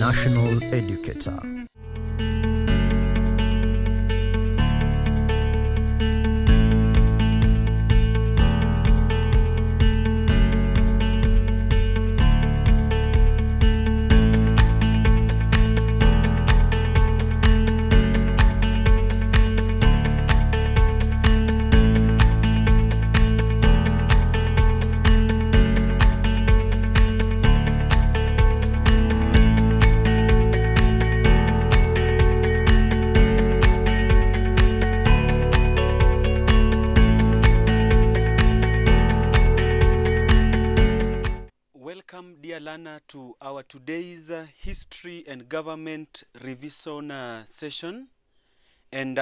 national educator. Welcome, dear learner, to our today's history and government revision session. And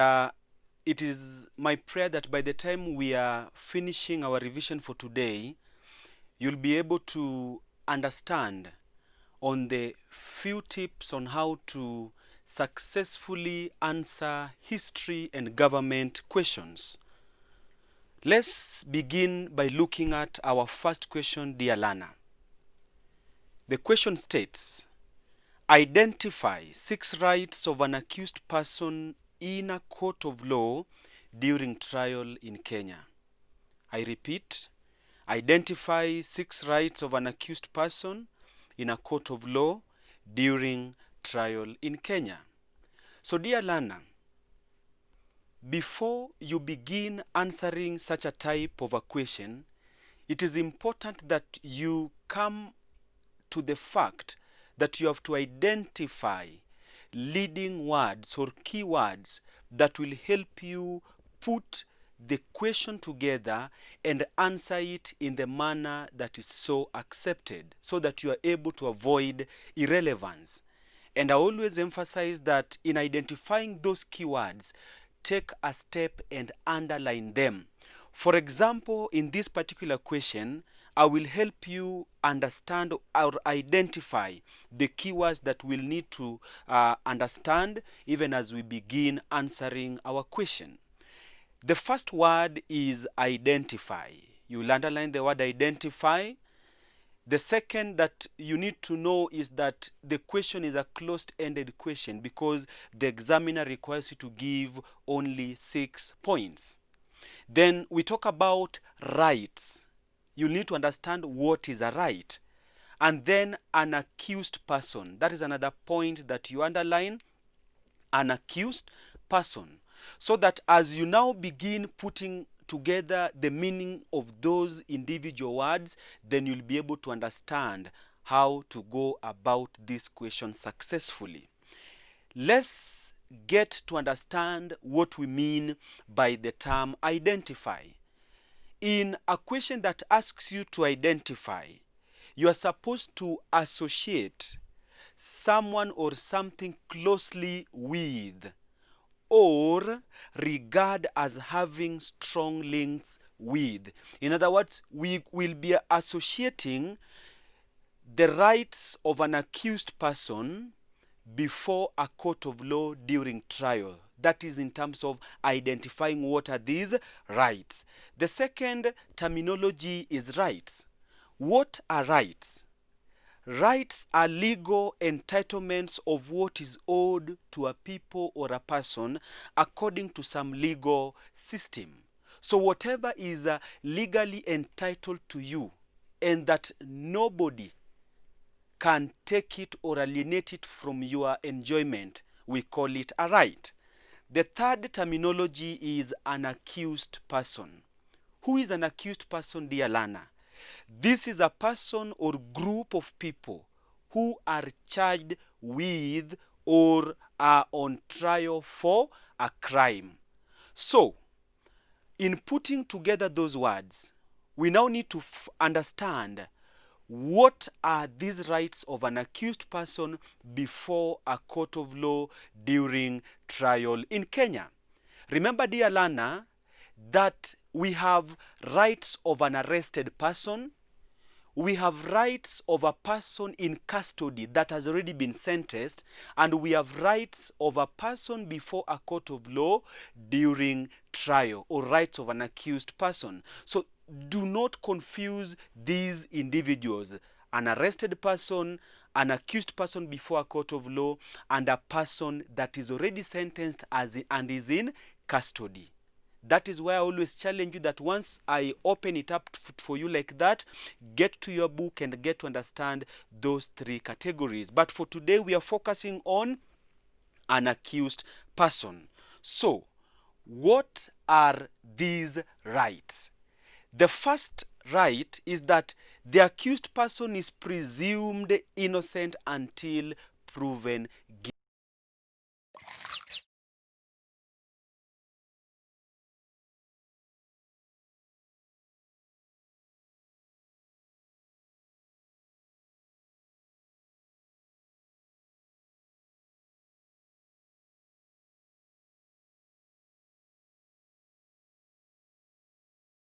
it is my prayer that by the time we are finishing our revision for today, you'll be able to understand on the few tips on how to successfully answer history and government questions. Let's begin by looking at our first question, dear learner. The question states, identify 6 rights of an accused person in a court of law during trial in Kenya. I repeat, identify 6 rights of an accused person in a court of law during trial in Kenya. So, dear learner, before you begin answering such a type of a question, it is important that you come to the fact that you have to identify leading words or keywords that will help you put the question together and answer it in the manner that is so accepted, so that you are able to avoid irrelevance. And I always emphasize that in identifying those keywords, take a step and underline them. For example, in this particular question, I will help you understand or identify the keywords that we'll need to understand even as we begin answering our question. The first word is identify. You will underline the word identify. The second that you need to know is that the question is a closed-ended question because the examiner requires you to give only 6 points. Then we talk about rights. You need to understand what is a right. And then an accused person. That is another point that you underline, an accused person. So that as you now begin putting together the meaning of those individual words, then you'll be able to understand how to go about this question successfully. Let's get to understand what we mean by the term identify. In a question that asks you to identify, you are supposed to associate someone or something closely with or regard as having strong links with. In other words, we will be associating the rights of an accused person before a court of law during trial. That is in terms of identifying what are these rights. The second terminology is rights. What are rights? Rights are legal entitlements of what is owed to a people or a person according to some legal system. So whatever is legally entitled to you and that nobody can take it or alienate it from your enjoyment, we call it a right. The third terminology is an accused person. Who is an accused person, dear learner? This is a person or group of people who are charged with or are on trial for a crime. So, in putting together those words, we now need to understand what are these rights of an accused person before a court of law during trial in Kenya. Remember, dear learner, that we have rights of an arrested person, we have rights of a person in custody that has already been sentenced, and we have rights of a person before a court of law during trial, or rights of an accused person. So do not confuse these individuals. an arrested person, an accused person before a court of law, and a person that is already sentenced and is in custody. That is why I always challenge you that once I open it up for you like that, get to your book and get to understand those three categories. But for today, we are focusing on an accused person. So, what are these rights? The first right is that the accused person is presumed innocent until proven guilty.